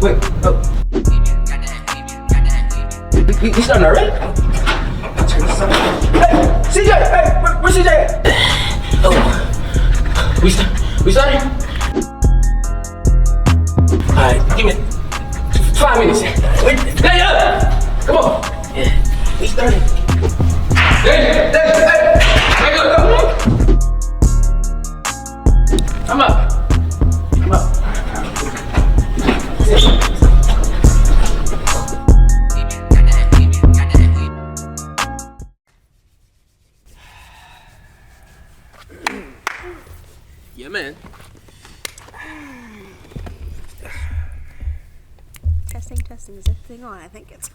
Wait, oh. We starting already? Hey, CJ! Hey, where's CJ at? Oh. We starting? Alright, give me 5 minutes. Wait, hey, come on. Yeah, we started. Hey, go. I'm up. Yeah, man. Testing. Is everything on? I think it's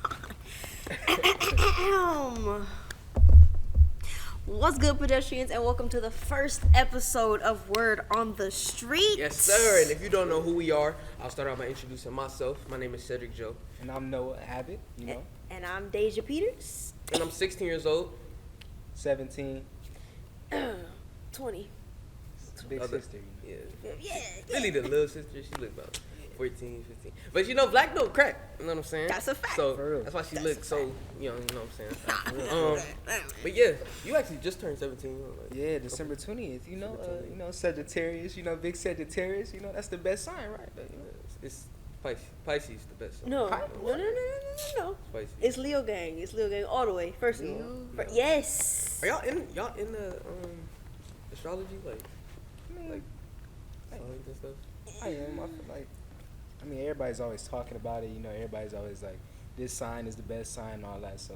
on. What's good, pedestrians, and welcome to the first episode of Word Onna Street. Yes, sir. And if you don't know who we are, I'll start off by introducing myself. My name is Cedric Joe. And I'm Noah Abbott, you know. And I'm Deja Peters. And I'm 16 years old. 17. 20. It's big sister. Yeah. Really the little sister. She look about 14, 15. But you know, black don't crack. You know what I'm saying? That's a fact. So that's why she looks so, you know what I'm saying? But yeah, you actually just turned 17. You know, like, Yeah, December 20th. You know, Sagittarius. You know, big Sagittarius. You know, that's the best sign, right? it's Pisces. Pisces is the best sign. No. Pisces. It's Leo gang. It's Leo gang all the way. First of all. Yes. Are y'all in the astrology like signs and stuff? I am. I feel like, everybody's always talking about it. You know, everybody's always like, this sign is the best sign and all that. So,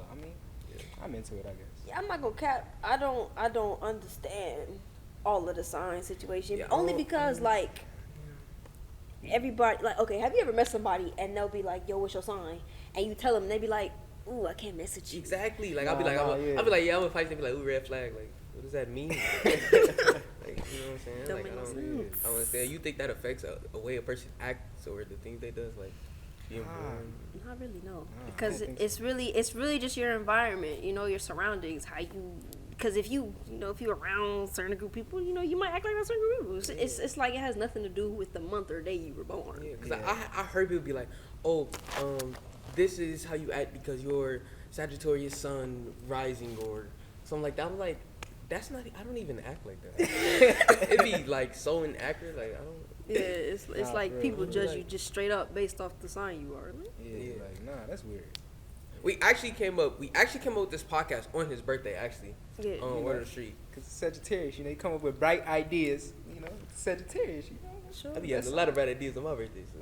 I'm into it, I guess. Yeah, I'm not gonna cap. I don't understand all of the sign situation. Yeah, only because like everybody, like, okay, have you ever met somebody and they'll be like, yo, what's your sign? And you tell them and they be like, ooh, I can't message you. Exactly. Like I'll be like, I'm a Pisces. They be like, ooh, red flag. Like, what does that mean? Like, you know what I'm saying? Don't Like, make I no don't sense. understand. You think that affects a way a person acts or the things they does, like being born? Not really, no. Because it's really just your environment, you know, your surroundings, how you. Because if you around certain group of people, you know, you might act like a certain group of people. It's like it has nothing to do with the month or day you were born. Yeah, because I heard people be like, oh, this is how you act because you're Sagittarius sun rising or something like that. I'm like, that's not. I don't even act like that. It'd be like so inaccurate. Like I don't. Yeah, it's like people judge you just straight up based off the sign you are. Right? Yeah, like, nah, that's weird. We actually came up with this podcast on his birthday, actually. Yeah. On Word Onna Street. Because Sagittarius, you know, you come up with bright ideas. You know, Sagittarius, you know. Sure. I be having a lot of bad ideas on my birthday. So.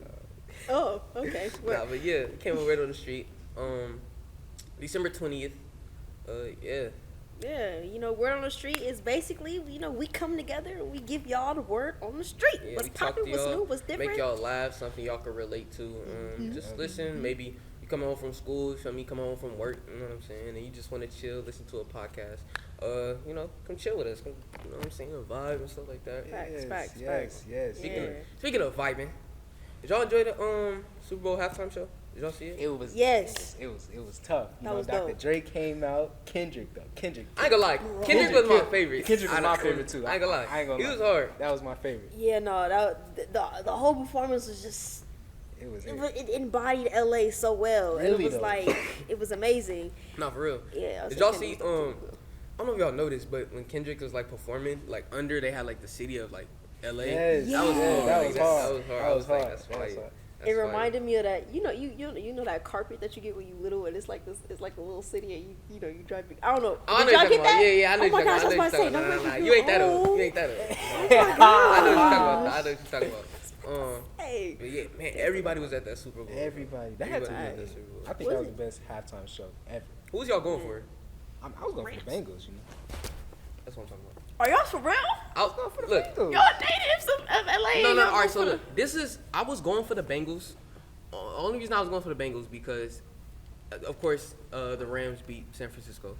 Oh, okay. Nah, but yeah, we came up with Word Onna Street. December 20th. Yeah. Yeah, you know, Word Onna Street is basically, you know, we come together and we give y'all the word on the street. Yeah, What's we talk poppin', to what's y'all, new, what's different. make y'all laugh, something y'all can relate to. Just listen. Maybe you come home from school, you feel me? Come home from work, you know what I'm saying? And you just want to chill, listen to a podcast. You know, come chill with us. Come, you know what I'm saying? Vibe and stuff like that. Facts. Yes. Speaking of vibing, did y'all enjoy the Super Bowl halftime show? Did y'all see it? It was tough. You know, was Dr. dope. Dre came out. Kendrick. I ain't gonna lie. Kendrick was my favorite. Kendrick was my favorite too. I ain't gonna lie. He was hard. That was my favorite. Yeah, no, the whole performance was just. It embodied LA so well. Really, it was though. like it was amazing. No, for real. Yeah. Did y'all see? I don't know if y'all noticed, but when Kendrick was like performing, like under they had like the city of like LA. Yes. Yeah. That was hard. That was hard. That's fire. It reminded me of that. You know that carpet that you get when you little, and it's like this. It's like a little city, and you drive. I don't know. I know Did y'all get that? Yeah, I know Oh my gosh, I was about to say. Nah, you ain't that old. You ain't that old. I know what you're talking about. Hey. But yeah, man, everybody was at that Super Bowl. Everybody. That had to be. at that Super Bowl. I think that was the best halftime show ever. Who was y'all going for? I was going for the Bengals, you know. That's what I'm talking about. Are y'all for real? I was going for the Bengals. Y'all natives of LA. No. All right, so look, I was going for the Bengals. Only reason I was going for the Bengals because, of course, the Rams beat San Francisco,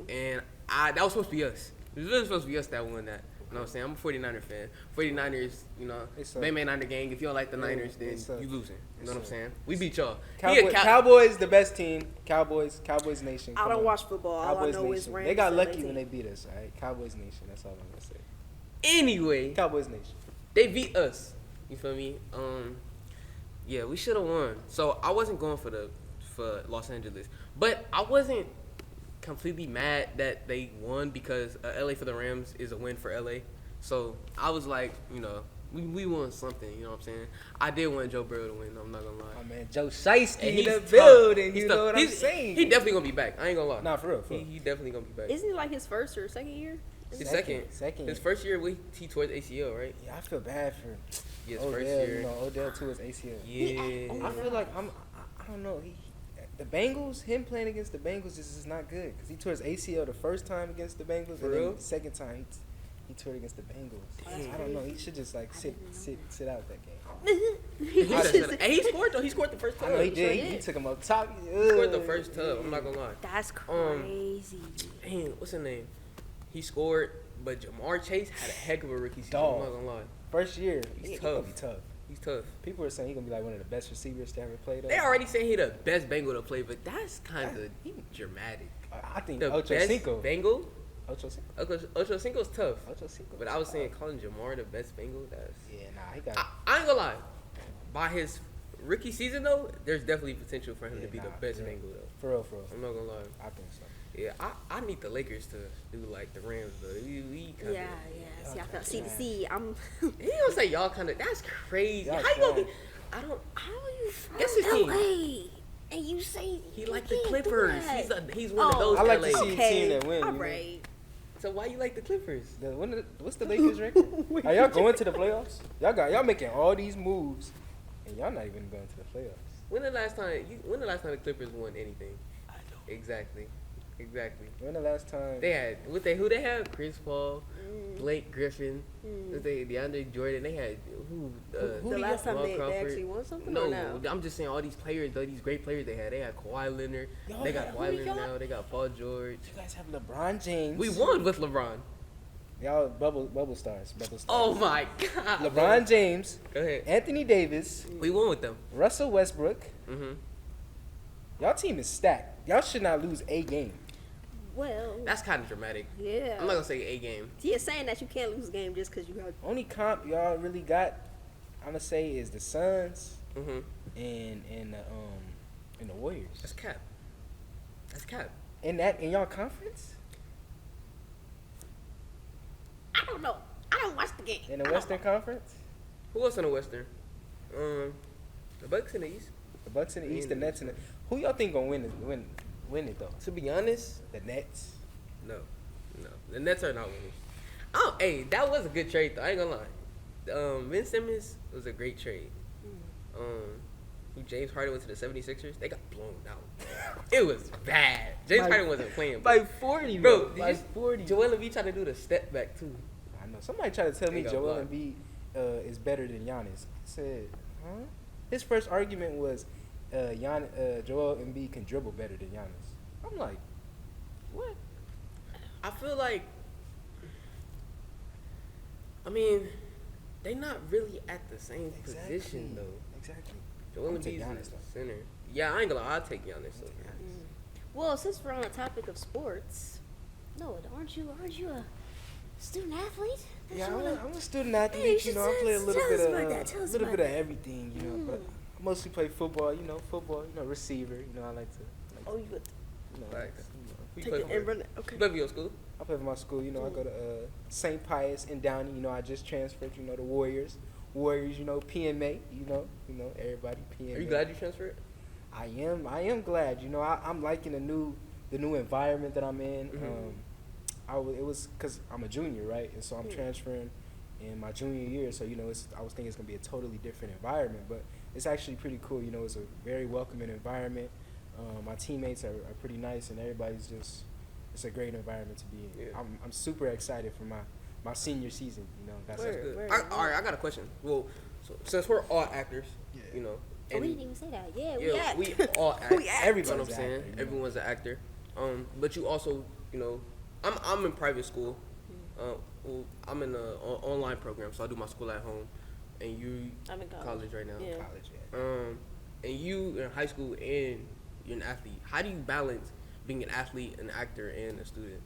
and that was supposed to be us. It was really supposed to be us that won that. You know what I'm saying? I'm a 49er fan. 49ers, you know, Bay Niner gang. If you don't like the Niners, then you losing. You know what I'm saying? We beat y'all. Cowboys, the best team. Cowboys Nation. I don't watch football. All I know is Rams. They got lucky when they beat us, all right? Cowboys Nation. That's all I'm gonna say. Anyway, Cowboys Nation. they beat us. You feel me? Yeah, we should have won. So I wasn't going for Los Angeles, but I wasn't completely mad that they won because LA for the Rams is a win for LA. So I was like, we won something. You know what I'm saying? I did want Joe Burrow to win. I'm not gonna lie. Oh man, Joe Shiesty And in the tough. building. He's You tough. know what I'm saying? He definitely gonna be back. I ain't gonna lie. Nah, for real. He definitely gonna be back. Isn't it like his first or second year? His second. His first year, he tore his ACL, right? Yeah, I feel bad for Yeah, his Odell. first year. You know, Odell to his ACL. Yeah. I feel like I don't know. The Bengals, him playing against the Bengals just is not good because he tore his ACL the first time against the Bengals, For and real? then the second time he tore it against the Bengals. Dang. I don't know. He should just like sit out that game. And he scored though. He scored the first I time. know he did. sure He did. took him up top. He scored the first tub. I'm not gonna lie. That's crazy. Dang, what's his name? He scored, but Jamar Chase had a heck of a rookie season. Dog. I'm not gonna lie. First year, He's he tough. gonna be tough. He's tough. People are saying he's gonna be like one of the best receivers to ever play. They already say he the best Bengal to play, but that's kind of dramatic. I think The Ocho best Cinco. Bengal? Ocho Cinco. Ocho Cinco's tough. Ocho Cinco. But I was saying calling Jamar the best Bengal, that's... Yeah, nah, he got. I ain't gonna lie. By his rookie season, though, there's definitely potential for him to be the best yeah. Bengal, though. For real. I'm not gonna lie. I think so. Yeah, I need the Lakers to do like the Rams, though. We kind of... Yeah. See, I'm. He gonna say y'all kind of... That's crazy. Y'all How you gonna be... trash. I don't... How are you from Guess his team. LA? And you say He you like the can't do Clippers. that? He's one of those I like LA. to see a team that win. All you know? right. So why you like the Clippers? What's the Lakers record? Are y'all going to the playoffs? Y'all making all these moves, and y'all not even going to the playoffs. When the last time the Clippers won anything? Exactly. When the last time? They had who they had? Chris Paul, Blake Griffin, DeAndre Jordan. They had who? The last time Jamal they Crawford. actually won something No, or no? I'm just saying all these players, though, these great players they had. They had Kawhi Leonard. They got Kawhi Leonard now. They got Paul George. You guys have LeBron James. We won with LeBron. Y'all bubble stars. Oh my God. LeBron James, Go ahead. Anthony Davis, We won with them. Russell Westbrook. Mhm. Y'all team is stacked. Y'all should not lose a game. Well, That's kind of dramatic. yeah. I'm not gonna say a game. You're saying that you can't lose a game just because you have. Only comp y'all really got, I'm gonna say, is the Suns Mhm. and the Warriors. That's cap. In y'all conference? I don't know. I don't watch the game. In the Western Conference? Who else in the Western? The Bucks in the East. The Bucks in the East, the Nets in the. Who y'all think gonna win it though? To be honest, The Nets. no. The Nets are not winning. Oh, hey, that was a good trade though. I ain't gonna lie. Ben Simmons was a great trade. James Harden went to the 76ers. They got blown out. It was bad. James Harden wasn't playing. By 40, bro. By 40. Joel Embiid tried to do the step back too. I know. Somebody tried to tell me They got Joel blocked. Embiid is better than Giannis. I said, huh? His first argument was Joel Embiid can dribble better than Giannis. I'm like, what? I feel like, I mean, they not really at the same position though. Exactly. Joel I'm gonna take Embiid's Giannis, the though. center. Yeah, I ain't gonna lie. I'll take Giannis. So. Well, since we're on the topic of sports, no, aren't you a student athlete? Don't Yeah, you wanna- I'm a student Hey, you athlete. should I play a tell little us bit about that. Tell us of about that. everything. But I mostly play football. Receiver. I like to. Oh, you would Like, who you take play it for? and run it. Okay. You play for your school? I play for my school. I go to St. Pius in Downey. I just transferred. The Warriors. PMA. Everybody PMA. Are you glad you transferred? I am glad. I'm liking the new environment that I'm in. Mhm. It was because I'm a junior, right? And so I'm transferring in my junior year. So I was thinking it's gonna be a totally different environment, but it's actually pretty cool. It's a very welcoming environment. My teammates are pretty nice, and everybody's it's a great environment to be in. Yeah. I'm super excited for my senior season. That's That's good. word. All right, I got a question. Well, so, since we're all actors, Oh, and we didn't even say that. Yeah, we yeah, act. we all act. We act. Everybody's Everyone's what I'm saying. an actor, Everyone's an actor. But you also, I'm in private school. Well, I'm in an online program, so I do my school at home, and I'm in college. college right now. Yeah. college. Yeah. And you in high school and you're an athlete. How do you balance being an athlete, an actor, and a student?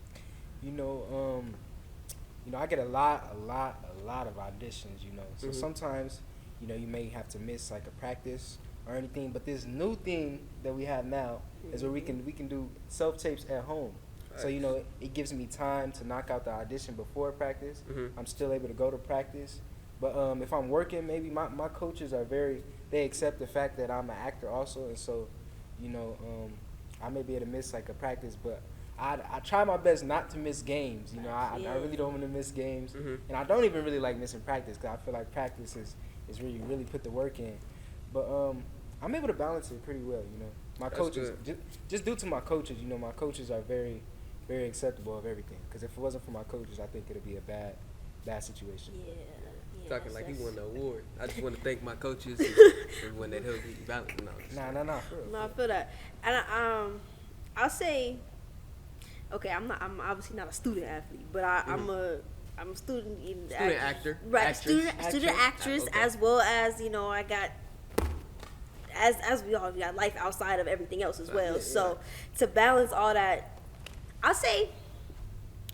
I get a lot of auditions. So sometimes, you know, you may have to miss like a practice or anything. But this new thing that we have now is where we can do self tapes at home. So, you know, it gives me time to knock out the audition before practice. I'm still able to go to practice. But if I'm working, maybe my coaches are they accept the fact that I'm an actor also. And so, you know, I may be able to miss like a practice, but I try my best not to miss games. You know, I really don't want to miss games. And I don't even really like missing practice because I feel like practice is where you really put the work in. But I'm able to balance it pretty well, you know. My coaches, just due to my coaches, you know, my coaches are very, very acceptable of everything. Because if it wasn't for my coaches, I think it would be a bad situation. Yeah. Talking like he won the award. I just want to thank my coaches and everyone that helped me balance. Nah. No, I feel that. And I'll say, okay, I'm obviously not a student athlete, but I'm a student Actor. Right, Actress. student actress, Okay. as well as, you know, I got, as we all got life outside of everything else as well. So to balance all that, I'll say,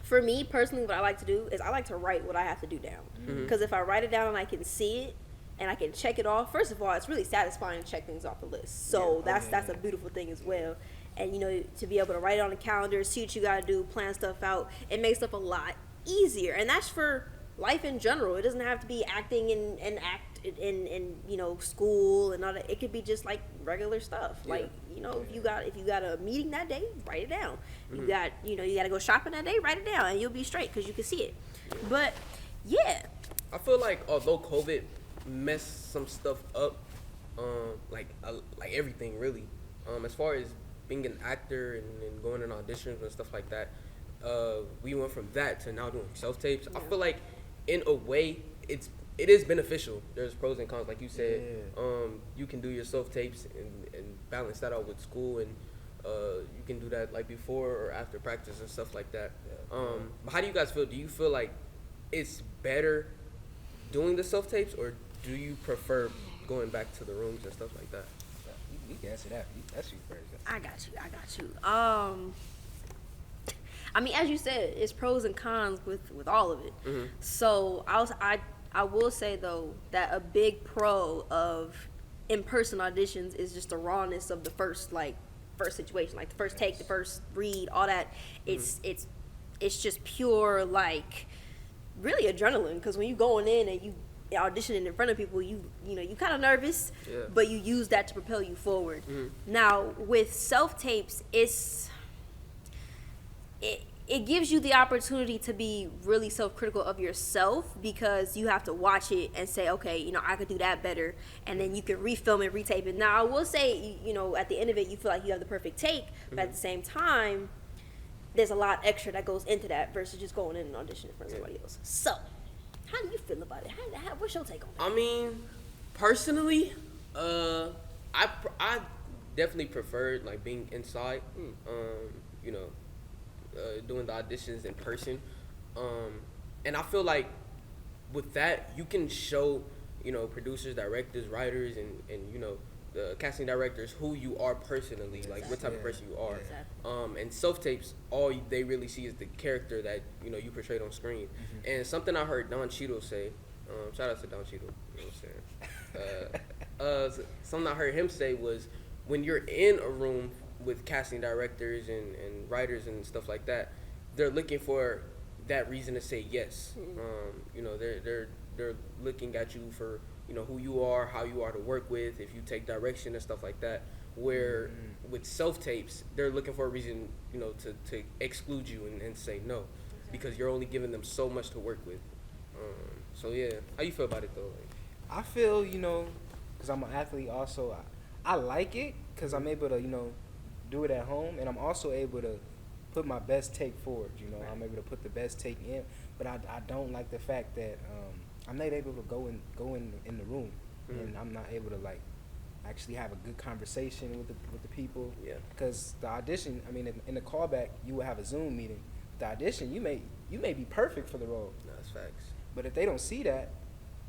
for me personally, what I like to do is I like to write what I have to do down. Because if I write it down and I can see it and I can check it off, first of all, it's really satisfying to check things off the list. So that's a beautiful thing as well. And, you know, to be able to write it on the calendar, see what you got to do, plan stuff out, it makes stuff a lot easier. And that's for life in general. It doesn't have to be acting and act in you know, school and all that. It could be just like regular stuff. Like, you know, if you got a meeting that day, write it down. You got to go shopping that day, write it down, and you'll be straight because you can see it. But yeah, I feel like although COVID messed some stuff up, like everything really, as far as being an actor and going in auditions and stuff like that, we went from that to now doing self tapes. I feel like in a way it is beneficial. There's pros and cons, like you said. You can do your self tapes and balance that out with school, and you can do that like before or after practice and stuff like that. But how do you guys feel? Do you feel like it's better doing the self tapes, or do you prefer going back to the rooms and stuff like that? You can answer that. That's you first. I got you. I mean, as you said, it's pros and cons with all of it. So I will say though that a big pro of in-person auditions is just the rawness of the first situation, like the first take, the first read, all that. It's just pure, like, really adrenaline, because when you going in and you auditioning in front of people, you kind of nervous, but you use that to propel you forward. Now with self tapes, it gives you the opportunity to be really self-critical of yourself, because you have to watch it and say, okay, you know, I could do that better, and then you can refilm it, retape it. Now I will say, you know, at the end of it, you feel like you have the perfect take, but at the same time, there's a lot extra that goes into that versus just going in and auditioning in front of somebody else. So how do you feel about it? What's your take on that? I mean, personally, I definitely preferred like being inside. You know, doing the auditions in person. And I feel like with that, you can show, you know, producers, directors, writers, and you know, the casting directors who you are personally, like what type of person you are. And self tapes, all they really see is the character that, you know, you portrayed on screen. And something I heard Don Cheadle say, shout out to Don Cheadle, you know what I'm saying? Something I heard him say was, when you're in a room with casting directors and writers and stuff like that, they're looking for that reason to say yes. You know, they're looking at you for, you know, who you are, how you are to work with, if you take direction and stuff like that. Where with self tapes, they're looking for a reason, you know, to exclude you and say no, because you're only giving them so much to work with. So yeah, how you feel about it though? I feel, you know, because I'm an athlete also, I like it because I'm able to, you know, do it at home, and I'm also able to put my best take forward. You know, I'm able to put the best take in, but I don't like the fact that I'm not able to go in the room, and I'm not able to like actually have a good conversation with the people. Yeah. Because the audition, I mean, in the callback, you will have a Zoom meeting. The audition, you may be perfect for the role. No, that's facts. But if they don't see that,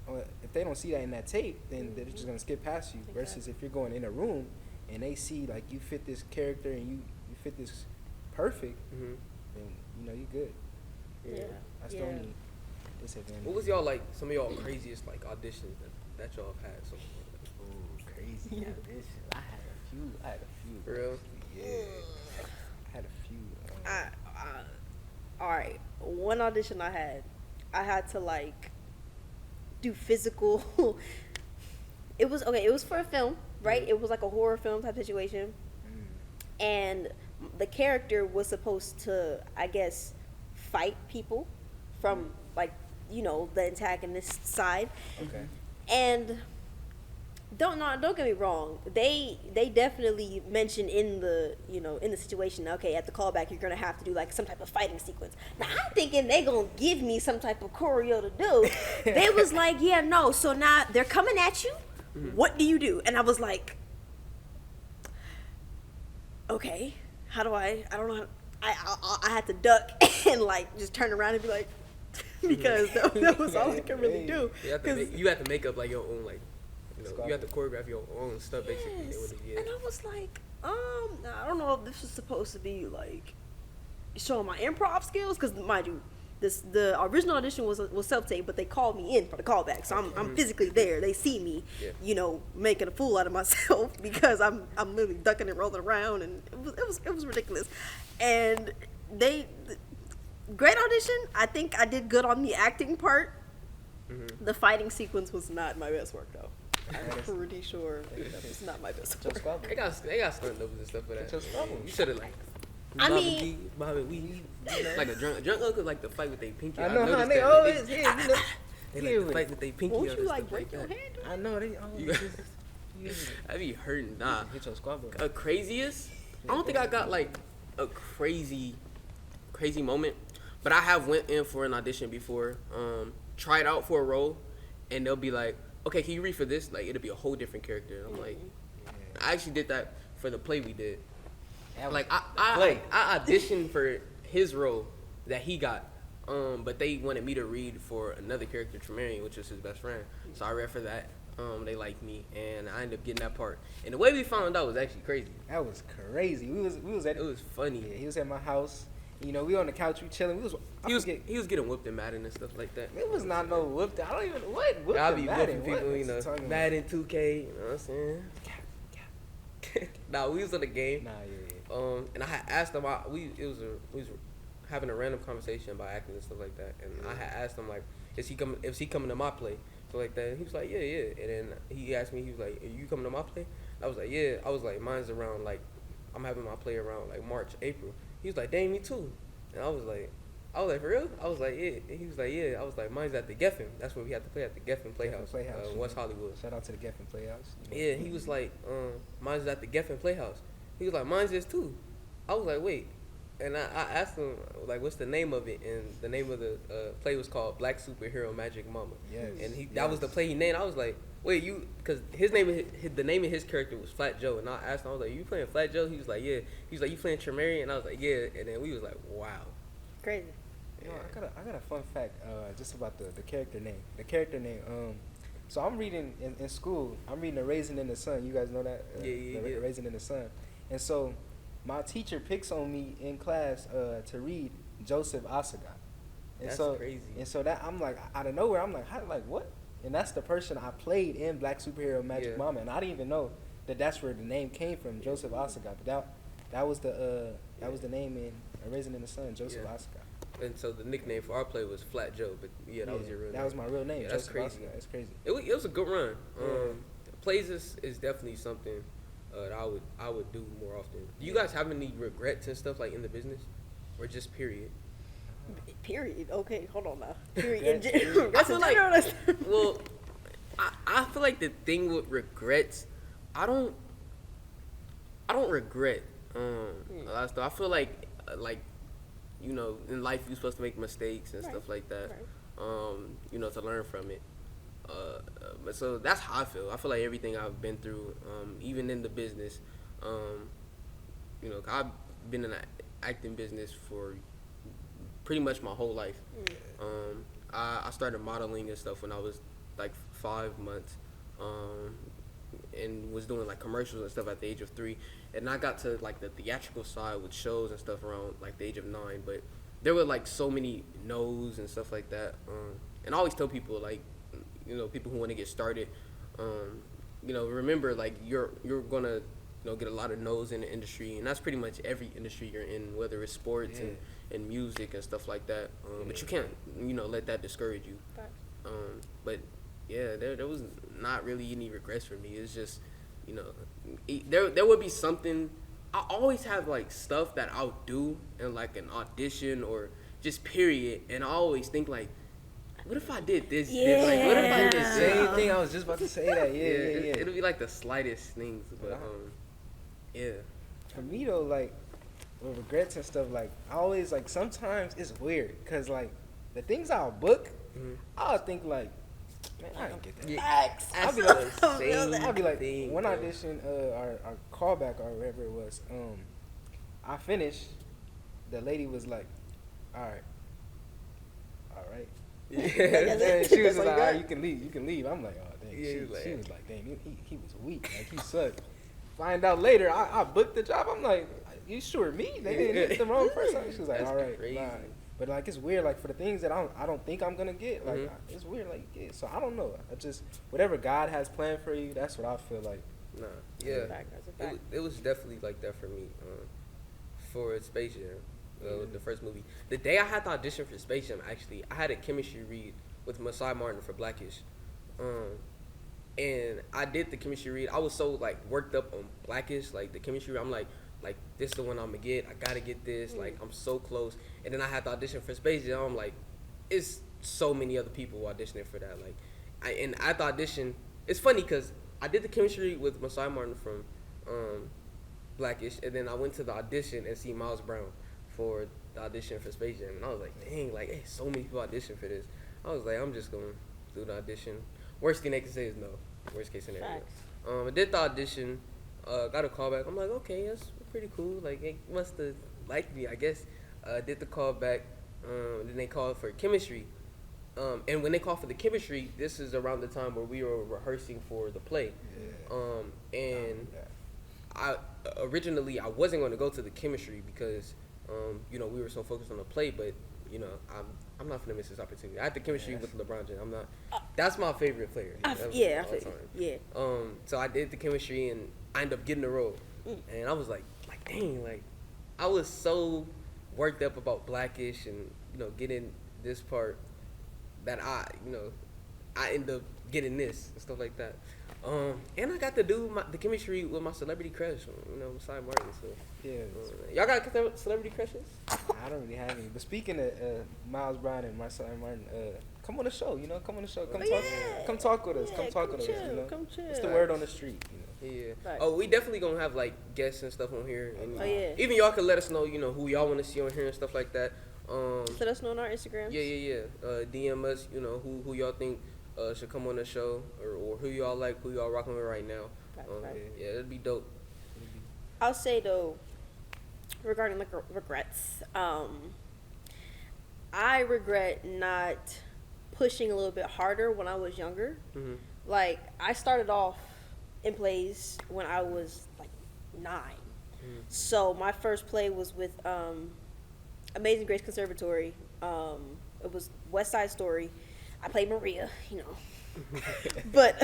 or if they don't see that in that tape, then they're just gonna skip past you. Exactly. Versus if you're going in a room and they see like you fit this character and you fit this perfect, then you know you're good. Yeah. That's the only What was y'all like? Some of y'all craziest like auditions that y'all have had so far? Oh, crazy audition. I had a few. For real? Yeah. I had a few. All right, one audition I had to like do physical. It was for a film, right? It was like a horror film type situation, and the character was supposed to, I guess, fight people from like, you know, the antagonist side. Okay. And don't get me wrong, they definitely mentioned in the, you know, in the situation, okay, at the callback you're gonna have to do like some type of fighting sequence. Now I'm thinking they gonna give me some type of choreo to do. They was like, yeah, no, so now they're coming at you, what do you do? And I was like, okay, how do I don't know I had to duck and like just turn around and be like, because that was all I could really do. You have to make up like your own, like, you know, you have to choreograph your own stuff basically. Yes. And I was like, I don't know if this was supposed to be like showing my improv skills, because mind you, the original audition was self-tape, but they called me in for the callback, so I'm physically there. They see me, you know, making a fool out of myself because I'm literally ducking and rolling around, and it was ridiculous. And great audition. I think I did good on the acting part. The fighting sequence was not my best work though. I'm pretty sure that was not my best work. They got stunt doubles and stuff for that. You should have like. I mean, like a drunk uncle like to fight with their pinky. I know how they always They like to fight with their pinky. Won't you like break your hand? I know they always. I be hurting. Nah. Hit your squad. A craziest? I don't think I got like a crazy moment, but I have went in for an audition before. Tried out for a role, and they'll be like, "Okay, can you read for this?" Like it'll be a whole different character. And I'm like, I actually did that for the play we did. Like I auditioned for his role that he got, but they wanted me to read for another character, Tremarian, which was his best friend. So I read for that. They liked me, and I ended up getting that part. And the way we found out was actually crazy. That was crazy. We was at. It was funny. Yeah, he was at my house. You know, we on the couch, we chilling. He was getting whooped in Madden and stuff like that. It was not no whooped. I don't even what. I'll be Madden, whooping people, you know. Madden 2K, you know what I'm saying? Nah, we was in the game. Nah, yeah. And I had asked him. We was having a random conversation about acting and stuff like that. And I had asked him like, is he coming to my play? So like that. And he was like, yeah. And then he asked me, he was like, are you coming to my play? I was like, yeah. I was like, mine's around like, I'm having my play around like March, April. He was like, dang, me too. And I was like, for real? I was like, yeah. And he was like, yeah. I was like, mine's at the Geffen. That's where we had to play, at the Geffen Playhouse, West Hollywood. Shout out to the Geffen Playhouse. Yeah, he was like, mine's at the Geffen Playhouse. He was like, mine's is too. I was like, wait. And I asked him, like, what's the name of it? And the name of the play was called Black Superhero Magic Mama. Yes. And that was the play he named. I was like, wait, because the name of his character was Flat Joe. And I asked him, I was like, you playing Flat Joe? He was like, yeah. He was like, you playing Tremarian? And I was like, yeah. And then we was like, wow. Crazy. You know, I got a fun fact just about the character name. The character name. So I'm reading in school. I'm reading A Raisin in the Sun. You guys know that? Yeah. Raisin in the Sun. And so my teacher picks on me in class to read Joseph Asaga. And That's so, crazy. And so that I'm like, out of nowhere, I'm like, what? And that's the person I played in Black Superhero Magic Mama, and I didn't even know that's where the name came from, Joseph Asaga. But that was the name in A Raisin in the Sun, Joseph Asaga. And so the nickname for our play was Flat Joe, but that was your real name. That was my real name. Yeah, that's Joseph crazy. Asaga. That's crazy. It was a good run. Plays is definitely something that I would do more often. Do you guys have any regrets and stuff like in the business, or just period? Period. Okay, hold on now. Period. I feel like, well, I feel like the thing with regrets, I don't regret a lot of stuff. I feel like you know, in life you're supposed to make mistakes and stuff like that. Right. You know, to learn from it. But so that's how I feel. I feel like everything I've been through, even in the business, you know, I've been in the acting business for pretty much my whole life. I started modeling and stuff when I was like 5 months, and was doing like commercials and stuff at the age of 3. And I got to like the theatrical side with shows and stuff around like the age of 9. But there were like so many no's and stuff like that. and I always tell people like, people who want to get started, remember like you're gonna get a lot of no's in the industry, and that's pretty much every industry you're in, whether it's sports and music and stuff like that. But you can't let that discourage you. But yeah, there was not really any regrets for me. It's just there would be something. I always have like stuff that I'll do in like an audition or just period, and I always think like, what if I did this? Yeah. Like, what if I did this? Same thing. I was just about to say that. Yeah. It'll be like the slightest things, but yeah. For me though, like with regrets and stuff, like I always like sometimes it's weird because like the things I'll book, I'll think like, man, I didn't get that. Yeah. I'll be like, one audition, our callback or whatever it was, I finished. The lady was like, all right. Yeah. And she was just like, all right, you can leave. I'm like, oh dang. Yeah, She was like, dang, he was weak. Like he sucked. Find out later, I booked the job. I'm like, you sure me? They didn't hit the wrong person. She was like, That's all right, crazy. nah. But like it's weird, like for the things that I don't think I'm gonna get, like it's weird, like yeah. So I don't know. I just whatever God has planned for you, that's what I feel like. Nah, yeah. That's a fact. It was definitely like that for me. For Space Jam, the first movie. The day I had to audition for Space Jam, actually, I had a chemistry read with Masai Martin for Blackish. And I did the chemistry read. I was so like worked up on Blackish, like the chemistry read. I'm like this is the one I'm gonna get. I gotta get this. Like I'm so close. And then I had to audition for Space Jam. I'm like, it's so many other people auditioning for that. Like, at the audition, it's funny because I did the chemistry with Masai Martin from Blackish, and then I went to the audition and see Miles Brown for the audition for Space Jam, and I was like, dang, like, hey, so many people audition for this. I was like, I'm just gonna do the audition. Worst thing they can say is no. Worst case scenario. Facts. I did the audition, got a call back. I'm like, okay, that's pretty cool. Like, they must have liked me, I guess. Did the call back, then they called for chemistry. And when they called for the chemistry, this is around the time where we were rehearsing for the play. Yeah. And I originally I wasn't going to go to the chemistry because we were so focused on the play, but I'm not gonna miss this opportunity. I had the chemistry with LeBron James. I'm not. That's my favorite player. So I did the chemistry and I ended up getting the role, and I was like dang, like I was so worked up about Blackish and getting this part that I ended up getting this and stuff like that. And I got to do the chemistry with my celebrity crush, Masai Martin. So Yeah. Y'all got celebrity crushes? I don't really have any. But speaking of Miles Brown and Marcel Martin, come on the show. Come on the show. Come talk with us. Come talk with us. Come chill. It's the word on the street. Yeah. Right. Oh, we definitely gonna have like guests and stuff on here. And yeah. Even y'all can let us know, who y'all want to see on here and stuff like that. Let us know on our Instagram. Yeah. DM us, who y'all think should come on the show, or who y'all like, who y'all rocking with right now. Right. Yeah, it'd be dope. I'll say though, regarding like regrets, I regret not pushing a little bit harder when I was younger. Mm-hmm. Like I started off in plays when I was like 9. Mm-hmm. So my first play was with Amazing Grace Conservatory. It was West Side Story. I played Maria, but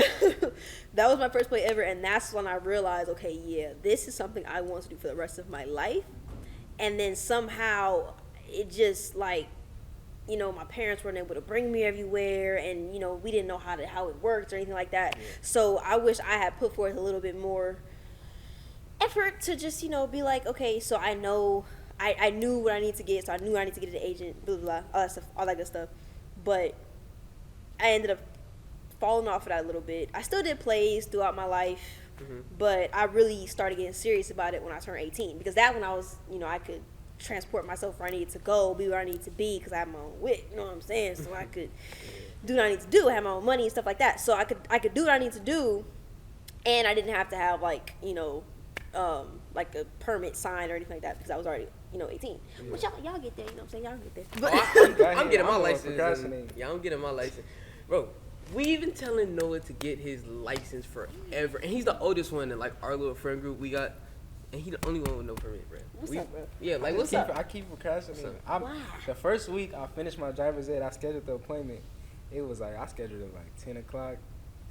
that was my first play ever, and that's when I realized, okay, yeah, this is something I want to do for the rest of my life. And then somehow it just like, my parents weren't able to bring me everywhere, and we didn't know how it worked or anything like that. Yeah. So I wish I had put forth a little bit more effort to just be like, okay, so I know I knew what I need to get, so I knew I need to get an agent, blah blah blah, all that good stuff, but I ended up falling off of that a little bit. I still did plays throughout my life, but I really started getting serious about it when I turned 18, because that when I was, I could transport myself where I needed to go, be where I needed to be, because I had my own wit, you know what I'm saying? So I could do what I need to do, have my own money and stuff like that. So I could do what I need to do, and I didn't have to have like, like a permit signed or anything like that, because I was already 18. Which y'all get there, what I'm saying? Y'all get there. But I'm getting my license. I'm getting my license. Bro, we even telling Noah to get his license forever. And he's the oldest one in like our little friend group we got. And he the only one with no permit, bro. What's up, bro? Yeah, like I keep procrastinating. Wow. The first week I finished my driver's ed, I scheduled the appointment. it was like I scheduled it like 10 o'clock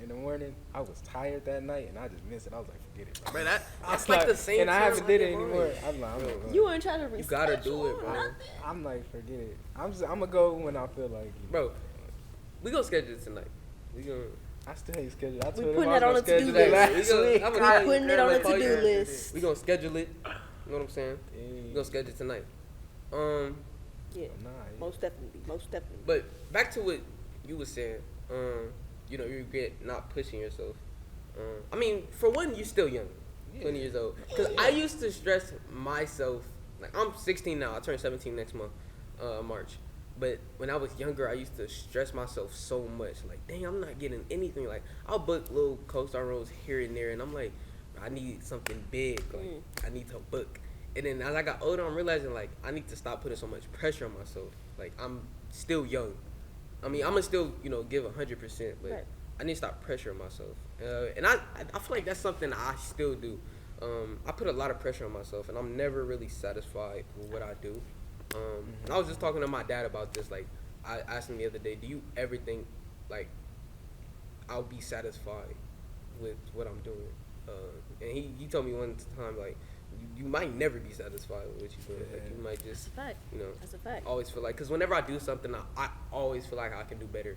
in the morning. I was tired that night and I just missed it. I was like, forget it, bro. Bro, that's I'm like the same. and I haven't time did it get mine. anymore. I'm like, You ain't trying to You gotta do reschedule it, bro. nothing. I'm like, forget it. I'm gonna go when I feel like. Bro, we gonna schedule it tonight. We gonna. I still ain't scheduled. I We told him putting I that on was the gonna to-do schedule that list. last week. I'm We're putting it on the call you. to-do list. We gonna schedule it. You know what I'm saying? We gonna schedule it tonight. Yeah, Nah, most definitely, most definitely. But back to what you was saying. You know, you regret not pushing yourself. I mean, for one, you're still young, 20 years old. Because I used to stress myself. Like, I'm 16 now. I turn 17 next month, March. But when I was younger, I used to stress myself so much. Like, dang, I'm not getting anything. Like, I'll book little co-star roles here and there, and I'm like, I need something big. Like, I need to book. And then as I got older, I'm realizing, like, I need to stop putting so much pressure on myself. Like, I'm still young. I mean, I'm going to still, you know, give 100%, but Right. I need to stop pressuring myself. And I feel like that's something I still do. I put a lot of pressure on myself, and I'm never really satisfied with what I do. And I was just talking to my dad about this. Like, I asked him the other day, do you ever think, like, I'll be satisfied with what I'm doing? And he told me one time, like, you might never be satisfied with what you're doing. Like, you might just, That's a fact. you know, That's a fact. always feel like, because whenever I do something, I always feel like I can do better.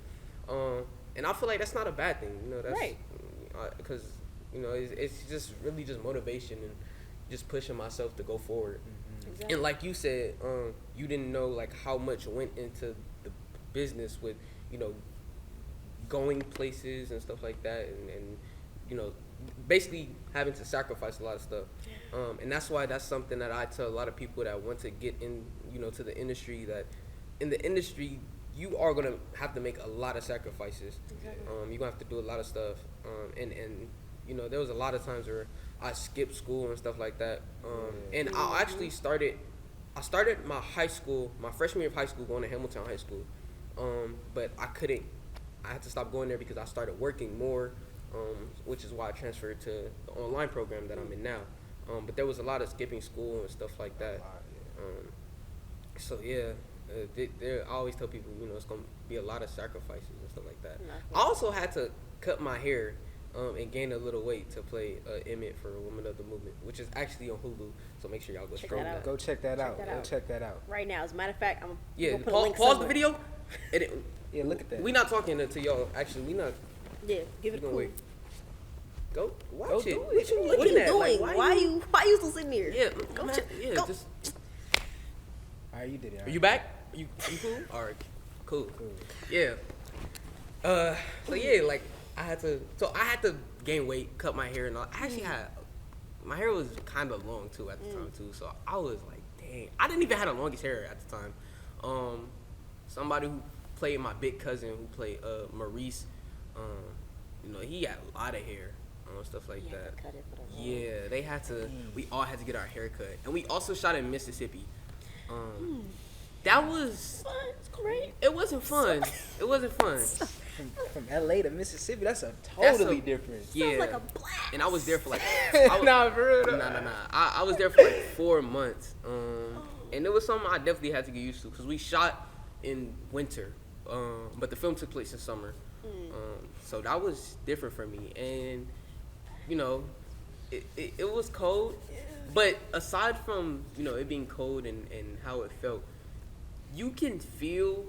And I feel like that's not a bad thing, you know, that's, Right. Because, you know, it's just really just motivation and just pushing myself to go forward. Exactly. And like you said, you didn't know like how much went into the business with, you know, going places and stuff like that, and you know, basically having to sacrifice a lot of stuff. And that's why that's something that I tell a lot of people that want to get in, you know, to the industry, that in the industry you are gonna have to make a lot of sacrifices. Exactly. You're gonna have to do a lot of stuff. And you know, there was a lot of times where I skipped school and stuff like that. And I actually started my high school, my freshman year of high school, going to Hamilton High School. But I had to stop going there because I started working more, which is why I transferred to the online program that I'm in now. But there was a lot of skipping school and stuff like that. So yeah, I always tell people, you know, it's gonna be a lot of sacrifices and stuff like that. I also had to cut my hair and gain a little weight to play Emmett for Women of the Movement, which is actually on Hulu. So make sure y'all go Check stream that out. that. Go check that out. that Go out. check that out. Right now, as a matter of fact, I'm Yeah, gonna put a link pause the somewhere. video. Yeah, look at that. We not talking to y'all. Actually, we not. Yeah, give We it a gonna cool. wait. Go watch Go it. do it. What you What are looking you at? doing? Like, why you still sitting here? Yeah, Go man, check- yeah. go. Just. All right, you did it. Are you back? You cool? All right, cool. Cool. Yeah. So yeah, like I had to gain weight, cut my hair, and all. I actually had my hair was kind of long too at the time too. So I was like, dang, I didn't even have the longest hair at the time. Somebody who played my big cousin who played Maurice, you know, he had a lot of hair, stuff like You had that. to cut it for the Yeah, they had to. We all had to get our hair cut, and we also shot in Mississippi. That was. It's great. It wasn't fun. It wasn't fun. From LA to Mississippi, that's a That's totally a- different. Yeah. Sounds like a blast. And I was there for like. Nah, for real. Nah. I was there for like 4 months. And it was something I definitely had to get used to because we shot in winter, but the film took place in summer. So that was different for me. And you know, it was cold. But aside from, you know, it being cold and how it felt, you can feel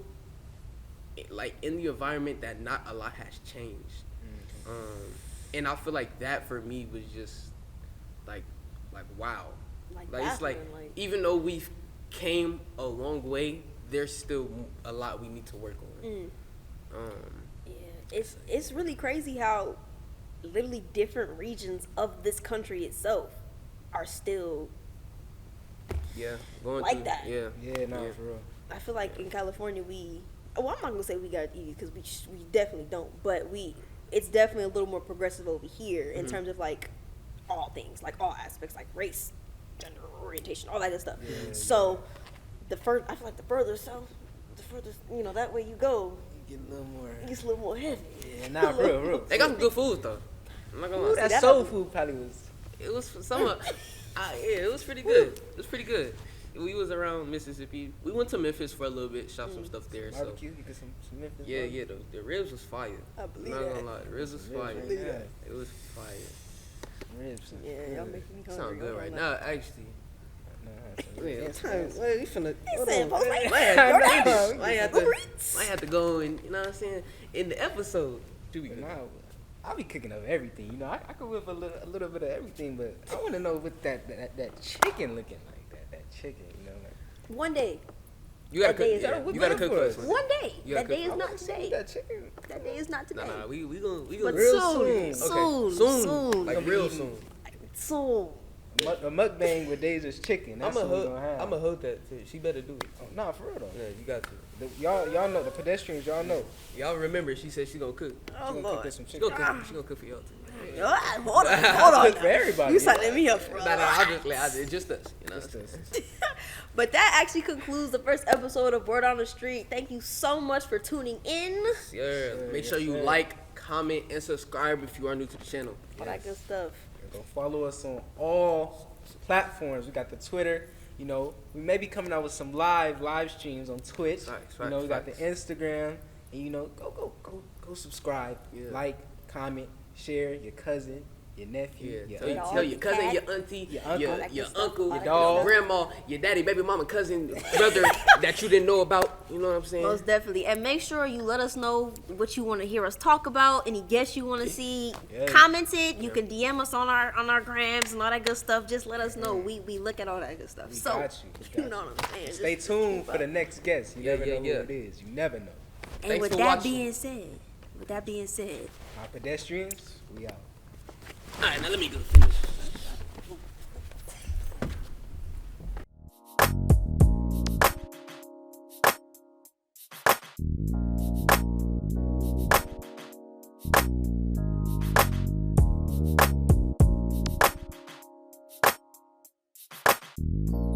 like in the environment that not a lot has changed. And I feel like that for me was just like wow. Like it's like baffling, like- even though we've came a long way, there's still a lot we need to work on. Yeah, it's really crazy how literally different regions of this country itself are still. Yeah, going Like through that. Yeah. Yeah, nah, Yeah. for real. I feel like in California well, I'm not gonna say we got it easy because we definitely don't, but it's definitely a little more progressive over here in terms of like all things, like all aspects, like race, gender orientation, all that good stuff. So I feel like the further south, the further, you know, that way you go, You get a little more. it gets a little more heavy. Yeah, nah, for real, for real. They got some good food though. I'm not gonna lie. That that soul up- food probably was. It was some. Yeah, it was pretty good. It was pretty good. we was around Mississippi. We went to Memphis for a little bit, shot some stuff there. So Barbecue, you get some Memphis. yeah, barbecue. yeah, the ribs was fire. I believe I'm not that. gonna lie, the ribs was fire. Yeah. It was fire. Ribs. Yeah, y'all making me hungry. Sound good I'm right like, now, actually. Wait, we finna. He said, "Post like, Might have to go and you know what I'm saying in the episode. Do we? But nah, I be cooking up everything. You know, I could whip a little bit of everything, but I want to know what that chicken looking like. That chicken, you know, like. one day. You gotta That day cook. is- Yeah, you gotta cook for us. One day. You That gotta day cook is for not us. today. That chicken. That day is not today. Nah, we gonna But Real soon, soon. soon, like real soon. soon. A mukbang with Deja's chicken. That's what we're gonna have. I'ma hold that too. She better do it. Oh, nah, for real though. Yeah, you got to. Y'all know the pedestrians. Y'all know. Y'all remember she said she gonna cook. Oh She gonna cook Lord. us some She chicken. gonna cook. She gonna cook for y'all too. Ah, hold on. Cook for everybody. You signing me up for Nah, I just like it's just us. You know. Just us. But that actually concludes the first episode of Word on the Street. Thank you so much for tuning in. Yeah. Make sure you sir. like, comment, and subscribe if you are new to the channel. All that good stuff. Go follow us on all platforms. We got the Twitter. You know, we may be coming out with some live streams on Twitch. Facts, you know, we got facts. the Instagram, and you know, go subscribe, Yeah. like, comment, share. Your cousin, your nephew, Yeah, your tell aunt. your, your cousin, cat, your auntie, your uncle, your, like your this stuff, uncle, all your that dog, grandma, your daddy, baby mama, cousin, brother that you didn't know about. You know what I'm saying? Most definitely. And make sure you let us know what you want to hear us talk about, any guests you want to see. Yeah. Comment it. You can DM us on our grams and all that good stuff. Just let us know. We look at all that good stuff. We So, got you. We got know you. what I'm saying. Stay Just tuned keep for up. the next guest. You Yeah, never yeah, know yeah. who it is. You never know. And Thanks with for that watching. being said, Our pedestrians, we out. All right, now let me go finish. You